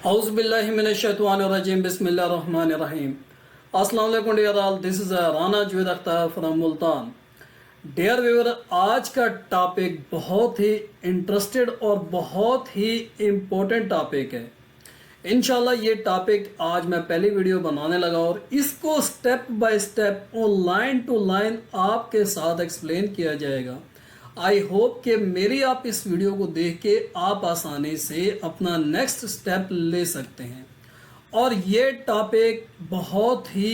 Auzubillahiminashaitanirrajim. Bismillahirrahmanirrahim. Assalamu alaikum dear all. This is Rana Javed Akhtar from Multan. Dear viewer, आज का topic बहुत ही interested और बहुत ही important topic है। इंशाल्लाह ये टॉपिक आज मैं पहली वीडियो बनाने लगा और इसको स्टेप बाय स्टेप और लाइन टू लाइन आपके साथ एक्सप्लेन किया जाएगा। आई होप कि मेरी आप इस वीडियो को देख के आप आसानी से अपना नेक्स्ट स्टेप ले सकते हैं। और ये टॉपिक बहुत ही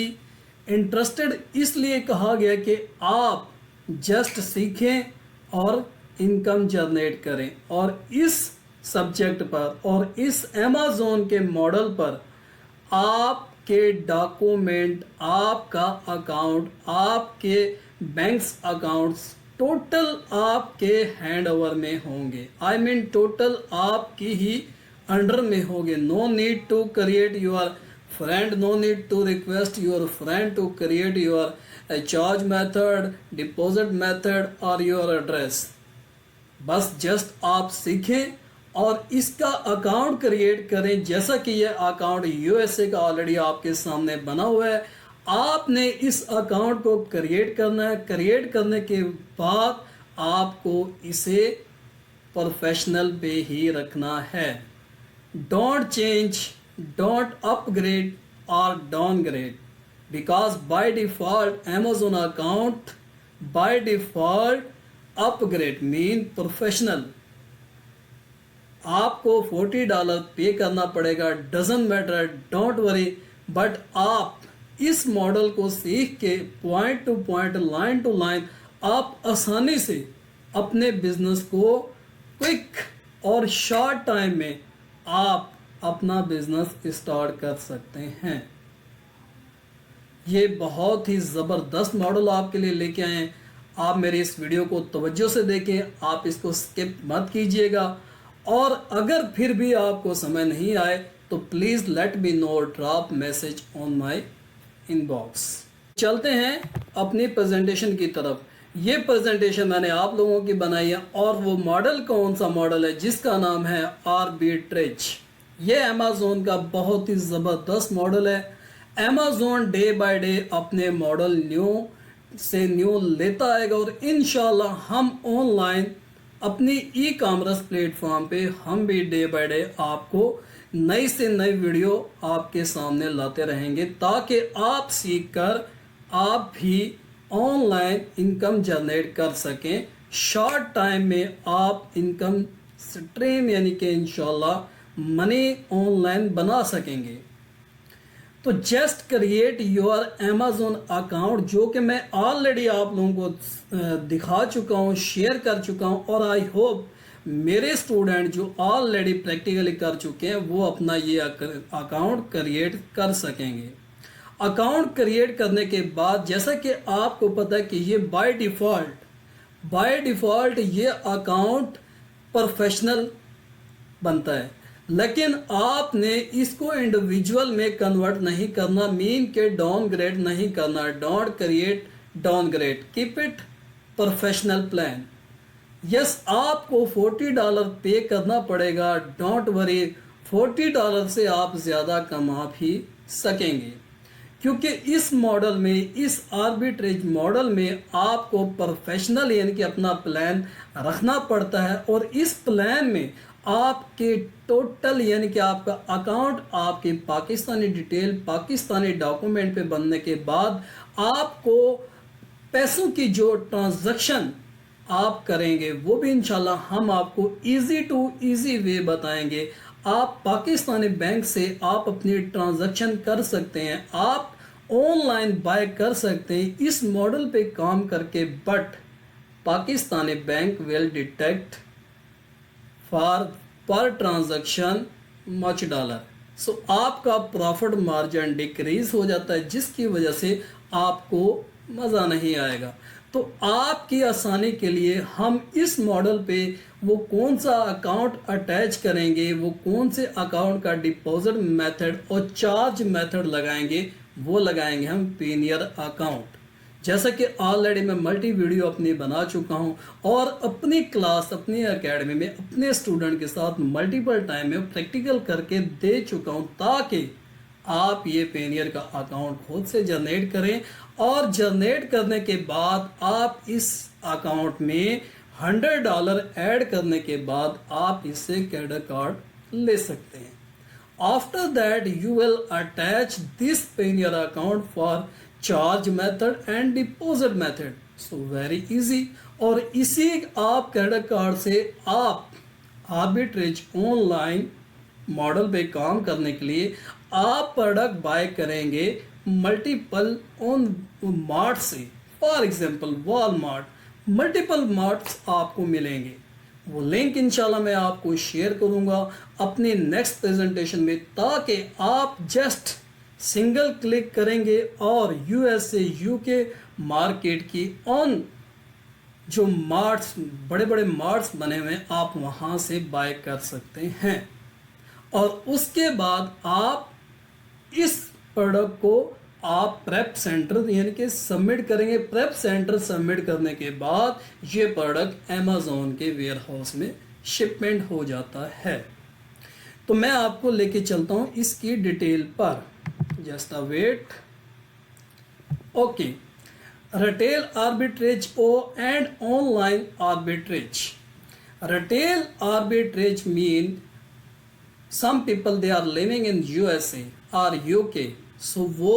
इंटरेस्टेड इसलिए कहा गया कि आप जस्ट सीखें और इनकम जनरेट करें। और इस सब्जेक्ट पर और इस अमेज़न के मॉडल पर आपके डॉक्यूमेंट, आपका अकाउंट, आपके बैंक्स अकाउंट्स टोटल आपके हैंड ओवर में होंगे। आई मीन टोटल आपकी ही अंडर में होंगे। No need to create your friend, no need to request your friend to create your charge method, deposit method और योर एड्रेस। बस just आप सीखें और इसका अकाउंट क्रिएट करें। जैसा कि यह अकाउंट यूएसए का ऑलरेडी आपके सामने बना हुआ है, आपने इस अकाउंट को क्रिएट करना है। क्रिएट करने के बाद आपको इसे प्रोफेशनल पे ही रखना है। डोंट चेंज, डोंट अपग्रेड और downgrade, because by default Amazon account by default upgrade mean professional। आपको $40 पे करना पड़ेगा, doesn't matter, don't worry. But आप इस मॉडल को सीख के point to point, line to line आप आसानी से अपने बिजनेस को क्विक और शॉर्ट टाइम में आप अपना बिजनेस स्टार्ट कर सकते हैं। ये बहुत ही ज़बरदस्त मॉडल आपके लिए लेके आए हैं। आप मेरी इस वीडियो को तवज्जो से देखें, आप इसको स्किप मत कीजिएगा। और अगर फिर भी आपको समय नहीं आए तो please let me know, drop message on my inbox. चलते हैं अपनी प्रेजेंटेशन की तरफ। ये प्रेजेंटेशन मैंने आप लोगों की बनाई है और वो मॉडल कौन सा मॉडल है जिसका नाम है आर्बिट्रेज। ये अमेज़न का बहुत ही ज़बरदस्त मॉडल है। अमेज़न डे बाय डे अपने मॉडल न्यू से न्यू लेता आएगा और इंशाल्लाह हम ऑनलाइन अपनी ई कॉमर्स प्लेटफॉर्म पे हम भी डे बाय डे आपको नई से नई वीडियो आपके सामने लाते रहेंगे, ताकि आप सीखकर आप भी ऑनलाइन इनकम जनरेट कर सकें। शॉर्ट टाइम में आप इनकम स्ट्रीम यानी कि इंशाल्लाह मनी ऑनलाइन बना सकेंगे। तो just create your Amazon account, जो कि मैं ऑलरेडी आप लोगों को दिखा चुका हूँ, शेयर कर चुका हूँ। और आई होप मेरे स्टूडेंट जो ऑलरेडी प्रैक्टिकली कर चुके हैं वो अपना ये अकाउंट क्रिएट कर सकेंगे। अकाउंट क्रिएट करने के बाद जैसा कि आपको पता है कि ये बाय डिफ़ॉल्ट ये अकाउंट प्रोफेशनल बनता है, लेकिन आपने इसको इंडिविजुअल में कन्वर्ट नहीं करना, मीन के डाउनग्रेड नहीं करना। Don't create downgrade, keep it professional plan. Yes, आपको $40 पे करना पड़ेगा, डोंट वरी। $40 से आप ज़्यादा कमा भी सकेंगे, क्योंकि इस मॉडल में, इस आर्बिट्रेज मॉडल में आपको प्रोफेशनल यानी कि अपना प्लान रखना पड़ता है। और इस प्लान में आपके टोटल यानी कि आपका अकाउंट, आपके पाकिस्तानी डिटेल, पाकिस्तानी डॉक्यूमेंट पे बनने के बाद आपको पैसों की जो ट्रांजैक्शन आप करेंगे वो भी इंशाल्लाह हम आपको इजी टू इजी वे बताएंगे। आप पाकिस्तानी बैंक से आप अपनी ट्रांजैक्शन कर सकते हैं, आप ऑनलाइन बाय कर सकते हैं इस मॉडल पे काम करके। But Pakistani bank will detect पर ट्रांजैक्शन मच $। सो आपका प्रॉफिट मार्जिन डिक्रीज हो जाता है, जिसकी वजह से आपको मज़ा नहीं आएगा। तो आपकी आसानी के लिए हम इस मॉडल पे वो कौन सा अकाउंट अटैच करेंगे, वो कौन से अकाउंट का डिपॉजिट मेथड और चार्ज मेथड लगाएंगे, वो लगाएंगे हम पीनियर अकाउंट। जैसा कि ऑलरेडी मैं मल्टी वीडियो अपनी बना चुका हूं और अपनी क्लास अपनी एकेडमी में अपने स्टूडेंट के साथ मल्टीपल टाइम में प्रैक्टिकल करके दे चुका हूं, ताकि आप ये पेनियर का अकाउंट खुद से जनरेट करें और जनरेट करने के बाद आप इस अकाउंट में $100 ऐड करने के बाद आप इससे क्रेडिट कार्ड ले सकते हैं। After that, you will attach this Payoneer account for charge method and deposit method. So very easy. और इसी आप क्रेडिट कार्ड से आप आर्बिट्रेज ऑनलाइन मॉडल पे काम करने के लिए आप प्रोडक्ट बाय करेंगे मल्टीपल ऑन मार्ट से। For example Walmart, multiple marts आपको मिलेंगे। वो लिंक इंशाल्लाह मैं आपको शेयर करूंगा अपने नेक्स्ट प्रेजेंटेशन में, ताकि आप जस्ट सिंगल क्लिक करेंगे और यूएसए यूके मार्केट की ऑन जो मार्ट्स बड़े बड़े मार्ट्स बने हुए हैं आप वहां से बाय कर सकते हैं। और उसके बाद आप इस प्रोडक्ट को आप प्रेप सेंटर यानी कि सबमिट करेंगे। प्रेप सेंटर सबमिट करने के बाद ये प्रोडक्ट अमेज़ॉन के वेयर हाउस में शिपमेंट हो जाता है। तो मैं आपको लेके चलता हूं इसकी डिटेल पर। Just a wait. Okay, retail arbitrage and online arbitrage. Retail arbitrage mean some people they are living in USA or UK, so वो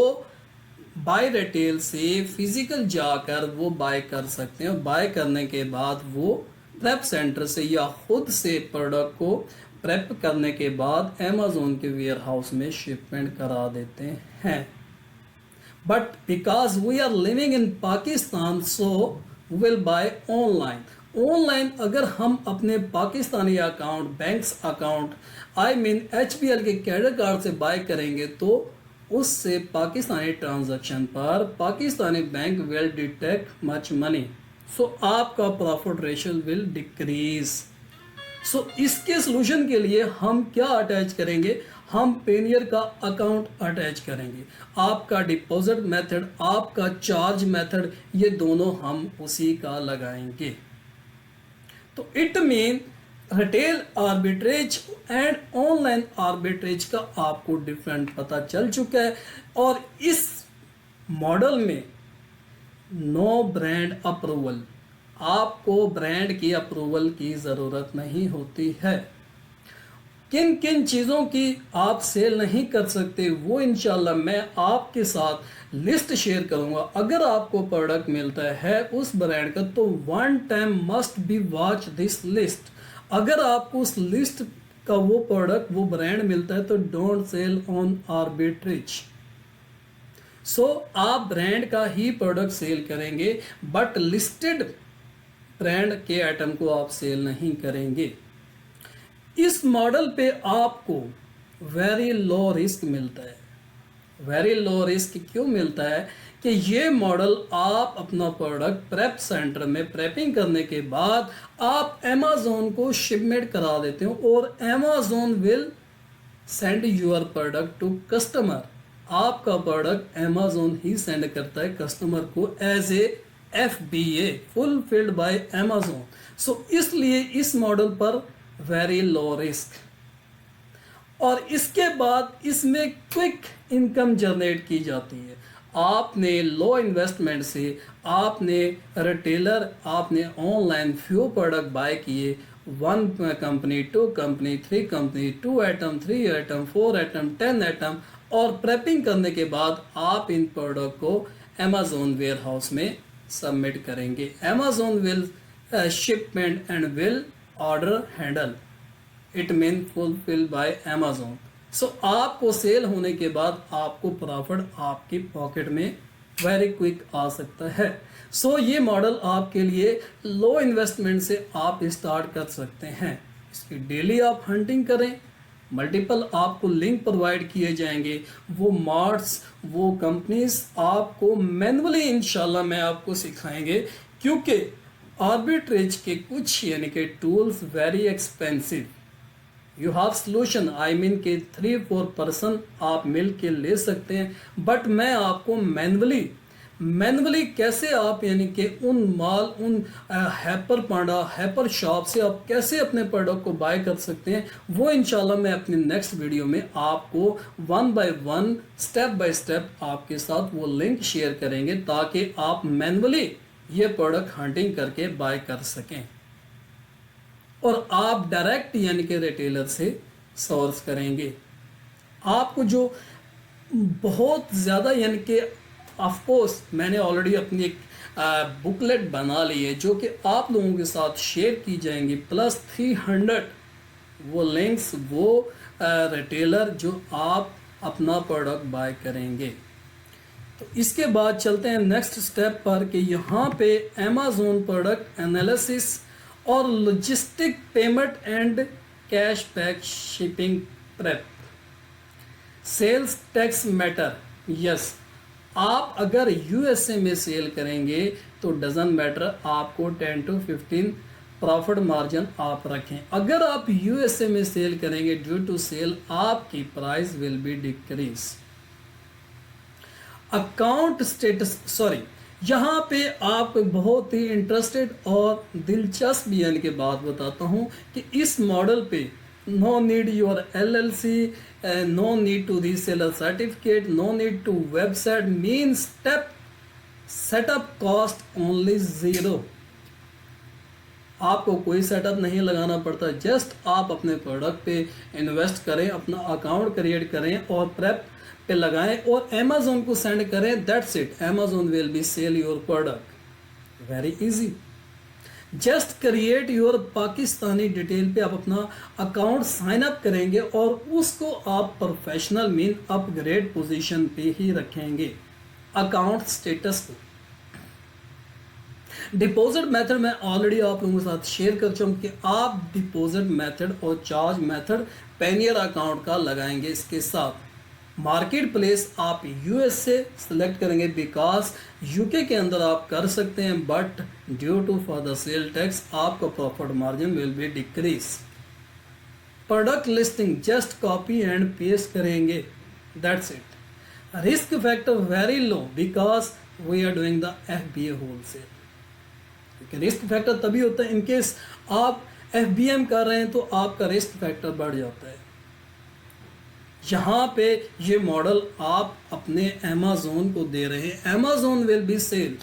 बाय रिटेल से फिजिकल जाकर वो बाय कर सकते हैं। बाय करने के बाद वो प्रेप सेंटर से या खुद से प्रोडक्ट को प्रेप करने के बाद अमेज़ॉन के वेयर हाउस में शिपमेंट करा देते हैं। But because we are living in Pakistan, so will buy online. Online अगर हम अपने Pakistani account, banks account, I mean HBL के क्रेडिट कार्ड से बाय करेंगे तो उससे पाकिस्तानी ट्रांजैक्शन पर Pakistani bank will detect much money, so आपका profit ratio will decrease. So इसके सोल्यूशन के लिए हम क्या अटैच करेंगे? हम पेनियर का अकाउंट अटैच करेंगे। आपका डिपॉजिट मेथड, आपका चार्ज मेथड, ये दोनों हम उसी का लगाएंगे। तो it mean retail arbitrage and online arbitrage का आपको डिफरेंट पता चल चुका है। और इस मॉडल में नो ब्रांड अप्रूवल, आपको ब्रांड की अप्रूवल की ज़रूरत नहीं होती है। किन किन चीज़ों की आप सेल नहीं कर सकते वो इंशाल्लाह मैं आपके साथ लिस्ट शेयर करूंगा। अगर आपको प्रोडक्ट मिलता है उस ब्रांड का तो one time must be watch this list. अगर आपको उस लिस्ट का वो प्रोडक्ट वो ब्रांड मिलता है तो डोंट सेल ऑन आर्बिट्रेज। सो आप ब्रांड का ही प्रोडक्ट सेल करेंगे, बट लिस्टेड ब्रांड के आइटम को आप सेल नहीं करेंगे। इस मॉडल पे आपको वेरी लो रिस्क मिलता है। वेरी लो रिस्क क्यों मिलता है? कि ये मॉडल आप अपना प्रोडक्ट प्रेप सेंटर में प्रेपिंग करने के बाद आप अमेज़ॉन को शिपमेंट करा देते हो और Amazon will send your product to customer. आपका प्रोडक्ट अमेज़ॉन ही सेंड करता है कस्टमर को as a FBA, fulfilled by Amazon. So इसलिए इस मॉडल पर वेरी लो रिस्क। और इसके बाद इसमें क्विक इनकम जनरेट की जाती है। आपने लो इन्वेस्टमेंट से आपने रिटेलर, आपने ऑनलाइन फ्यू प्रोडक्ट बाय किए, 1 company, 2 company, 3 company, 2 item, 3 item, 4 item, 10 item, और प्रेपिंग करने के बाद आप इन प्रोडक्ट को अमेज़ॉन वेयर हाउस में सबमिट करेंगे। Amazon will shipment and will order handle, it mean fulfil by Amazon. So आपको सेल होने के बाद आपको प्रॉफिट आपकी पॉकेट में वेरी क्विक आ सकता है। सो ये मॉडल आपके लिए लो इन्वेस्टमेंट से आप स्टार्ट कर सकते हैं। इसकी डेली आप हंटिंग करें, मल्टीपल आपको लिंक प्रोवाइड किए जाएंगे, वो मार्ट्स, वो कंपनीज आपको मैनुअली इंशाल्लाह मैं आपको सिखाएंगे, क्योंकि आर्बिट्रेज के कुछ यानी कि tools very expensive. You have solution, I mean के 3-4 पर्सन आप मिल के ले सकते हैं, बट मैं आपको मैनुअली मैनुअली कैसे आप यानी कि उन माल उन हैपर पांडा हैपर शॉप से आप कैसे अपने प्रोडक्ट को बाय कर सकते हैं, वो इंशाल्लाह मैं अपनी नेक्स्ट वीडियो में आपको 1 बाय 1 स्टेप बाय स्टेप आपके साथ वो लिंक शेयर करेंगे ताकि आप मैनुअली ये प्रोडक्ट हंटिंग करके बाय कर सकें और आप डायरेक्ट यानी कि रिटेलर से सोर्स करेंगे। आपको जो बहुत ज़्यादा यानी कि ऑफ कोर्स मैंने ऑलरेडी अपनी एक बुकलेट बना ली है जो कि आप लोगों के साथ शेयर की जाएंगी, प्लस 300 वो लिंक्स वो रिटेलर जो आप अपना प्रोडक्ट बाय करेंगे। तो इसके बाद चलते हैं नेक्स्ट स्टेप पर कि यहाँ पे अमेज़न प्रोडक्ट एनालिसिस और logistic payment and cash back shipping prep, sales tax matter. Yes, आप अगर यूएसए में सेल करेंगे तो डजंट मैटर, आपको 10 to 15 प्रॉफिट मार्जिन आप रखें। अगर आप यूएसए में सेल करेंगे ड्यू टू सेल आपकी price will be decrease. Account status यहाँ पे आप बहुत ही इंटरेस्टेड और दिलचस्प यानी कि बात बताता हूँ कि इस मॉडल पे no need your LLC, no need to reseller certificate, no need to website, mean step setup cost only 0। आपको कोई सेटअप नहीं लगाना पड़ता, जस्ट आप अपने प्रोडक्ट पे इन्वेस्ट करें, अपना अकाउंट क्रिएट करें और प्रेप पे लगाएं और अमेज़न को सेंड करें, that's it. Amazon will be sell your product, very easy. Just create your Pakistani detail पे आप अपना अकाउंट साइन अप करेंगे और उसको आप प्रोफेशनल मीन अपग्रेड पोजीशन पे ही रखेंगे अकाउंट स्टेटस को। डिपॉजिट मेथड मैं ऑलरेडी आप लोगों के साथ शेयर कर चुका हूं कि आप डिपॉजिट मेथड और चार्ज मेथड पेनियर अकाउंट का लगाएंगे। इसके साथ मार्केट प्लेस आप यूएसए सेलेक्ट करेंगे बिकॉज यूके के अंदर आप कर सकते हैं, but due to for the sale tax आपका profit margin will be decrease. Product listing just copy and paste करेंगे, that's it. Risk factor very low because we are doing the FBA wholesale. Risk factor तभी होता है in case आप FBM कर रहे हैं तो आपका रिस्क फैक्टर बढ़ जाता है। यहाँ पे ये मॉडल आप अपने अमेज़न को दे रहे हैं, Amazon will be sell,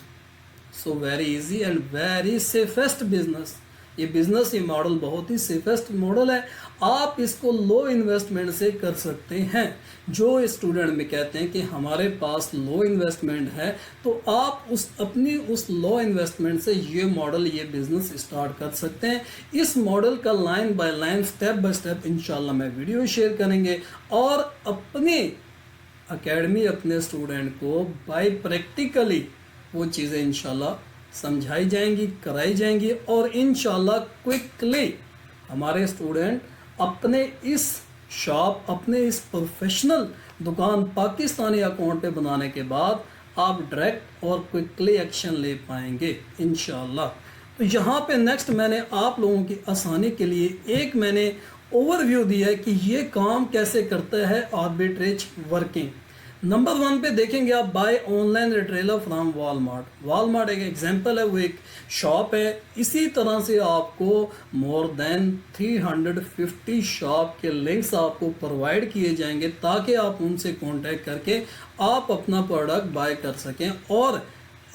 so very easy and very safest business. ये बिजनेस, ये मॉडल बहुत ही सेफेस्ट मॉडल है। आप इसको लो इन्वेस्टमेंट से कर सकते हैं। जो स्टूडेंट में कहते हैं कि हमारे पास लो इन्वेस्टमेंट है, तो आप अपनी उस लो इन्वेस्टमेंट से ये मॉडल, ये बिजनेस स्टार्ट कर सकते हैं। इस मॉडल का line by line step by step इंशाल्लाह मैं वीडियो शेयर करेंगे और अपने एकेडमी अपने स्टूडेंट को बाय प्रैक्टिकली वो चीज़ें इंशाल्लाह समझाई जाएंगी, कराई जाएंगी और इंशाल्लाह क्विकली हमारे स्टूडेंट अपने इस शॉप, अपने इस प्रोफेशनल दुकान पाकिस्तानी अकाउंट पे बनाने के बाद आप डायरेक्ट और क्विकली एक्शन ले पाएंगे इंशाल्लाह। तो यहाँ पे नेक्स्ट मैंने आप लोगों की आसानी के लिए एक मैंने ओवरव्यू दिया है कि ये काम कैसे करता है आर्बिट्रेज वर्किंग। नंबर 1 पे देखेंगे आप buy online retailer from Walmart. Walmart एक एग्जांपल है, वो एक शॉप है। इसी तरह से आपको मोर देन 350 शॉप के लिंक्स आपको प्रोवाइड किए जाएंगे ताकि आप उनसे कांटेक्ट करके आप अपना प्रोडक्ट बाय कर सकें और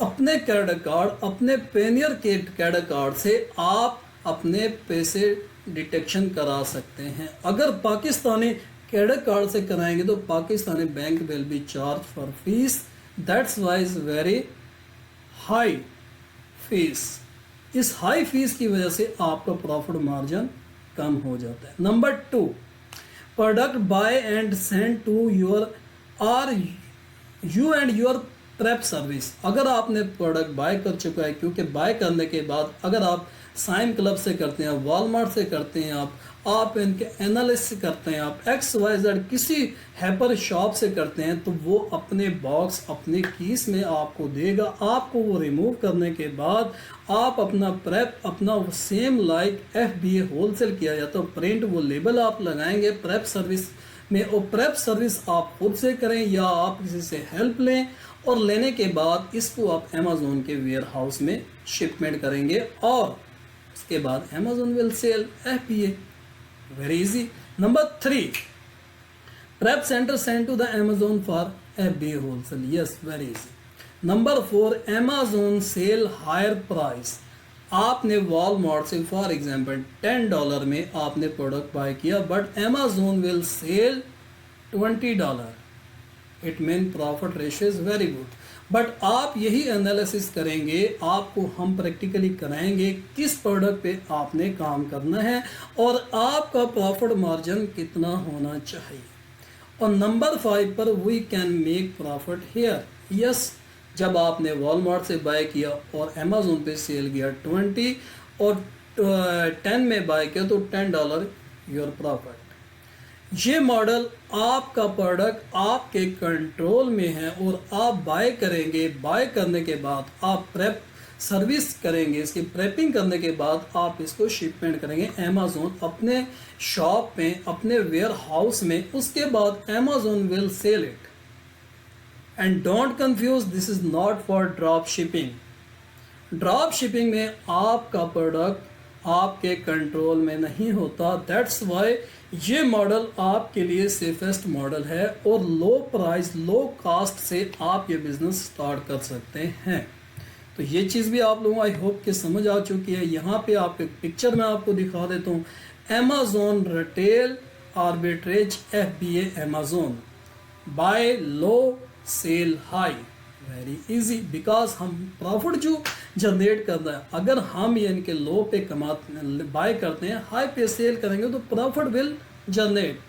अपने क्रेडिट कार्ड, अपने पेनियर के क्रेडिट कार्ड से आप अपने पैसे डिटेक्शन करा सकते हैं। अगर पाकिस्तानी क्रेडिट कार्ड से कराएंगे तो Pakistani bank will be charge for fees, that's wise very high fees. इस हाई फीस की वजह से आपका प्रॉफिट मार्जिन कम हो जाता है। Number 2, product buy and send to your और you and your prep service. अगर आपने प्रोडक्ट बाय कर चुका है, क्योंकि बाय करने के बाद अगर आप साइम क्लब से करते हैं, वॉलमार्ट से करते हैं, आप इनके एनालिसिस करते हैं, आप XYZ किसी हैपर शॉप से करते हैं, तो वो अपने बॉक्स अपने कीस में आपको देगा। आपको वो रिमूव करने के बाद आप अपना प्रेप, अपना सेम लाइक FBA होलसेल किया जाता है, प्रिंट वो लेबल आप लगाएंगे प्रेप सर्विस में वो प्रेप सर्विस आप खुद से करें या आप किसी से हेल्प लें और लेने के बाद इसको आप अमेज़ॉन के वेयर हाउस में शिपमेंट करेंगे और उसके बाद Amazon will sell FBA। Very easy. Number 3, prep center sent to the Amazon for FBA wholesale। yes, very easy। Number 4, Amazon sell higher price. आपने वॉलमार्ट से फॉर एग्जांपल $10 में आपने प्रोडक्ट बाय किया but Amazon will sell $20। It mean profit ratio is very good. But आप यही analysis करेंगे, आपको हम प्रैक्टिकली कराएंगे किस प्रोडक्ट पे आपने काम करना है और आपका प्रॉफिट मार्जिन कितना होना चाहिए। और नंबर 5 पर we can make profit here. Yes, जब आपने वॉलमार्ट से बाय किया और अमेज़ॉन पे सेल किया 20 और 10 में बाय किया तो $10 योर प्रॉफिट। ये मॉडल आपका प्रोडक्ट आपके कंट्रोल में है और आप बाय करेंगे। बाय करने के बाद आप प्रेप सर्विस करेंगे, इसकी प्रेपिंग करने के बाद आप इसको शिपमेंट करेंगे अमेज़ॉन अपने शॉप में, अपने वेयर हाउस में। उसके बाद Amazon will sell it. And don't confuse, this is not for drop shipping. Drop shipping में आपका प्रोडक्ट आपके कंट्रोल में नहीं होता। दैट्स वाई ये मॉडल आपके लिए सेफेस्ट मॉडल है और लो प्राइस लो कॉस्ट से आप ये बिजनेस स्टार्ट कर सकते हैं। तो ये चीज़ भी आप लोगों आई होप कि समझ आ चुकी है। यहाँ पे आपके पिक्चर में आपको दिखा देता हूँ, Amazon retail arbitrage FBA Amazon buy low sell high. Very easy, because हम प्रॉफिट जो जनरेट करना है, अगर हम ये इनके लो पे बाय करते हैं, हाई पे सेल करेंगे तो profit will generate.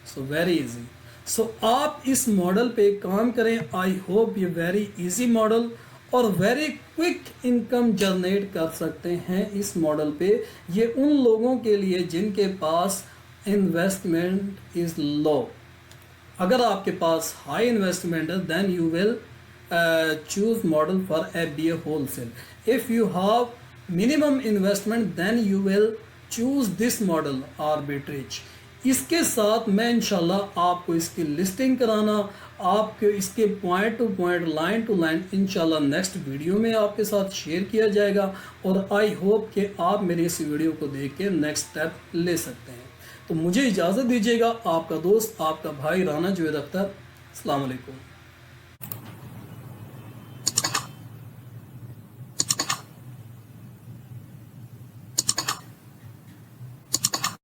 So very easy. So आप इस मॉडल पे काम करें। आई होप ये वेरी इजी मॉडल और वेरी क्विक इनकम जनरेट कर सकते हैं इस मॉडल पे। ये उन लोगों के लिए जिनके पास इन्वेस्टमेंट इज लो। अगर आपके पास हाई इन्वेस्टमेंट है then you will choose model for FBA wholesale. If you have minimum investment then you will choose this model arbitrage. इसके साथ मैं इंशाल्लाह आपको इसकी लिस्टिंग कराना, आपके इसके point to point line to line इंशाल्लाह नेक्स्ट वीडियो में आपके साथ शेयर किया जाएगा। और आई होप कि आप मेरी इस वीडियो को देख के नेक्स्ट स्टेप ले सकते हैं। तो मुझे इजाज़त दीजिएगा। आपका दोस्त, आपका भाई राना जुवैद अख्तर। अस्सलाम वालेकुम।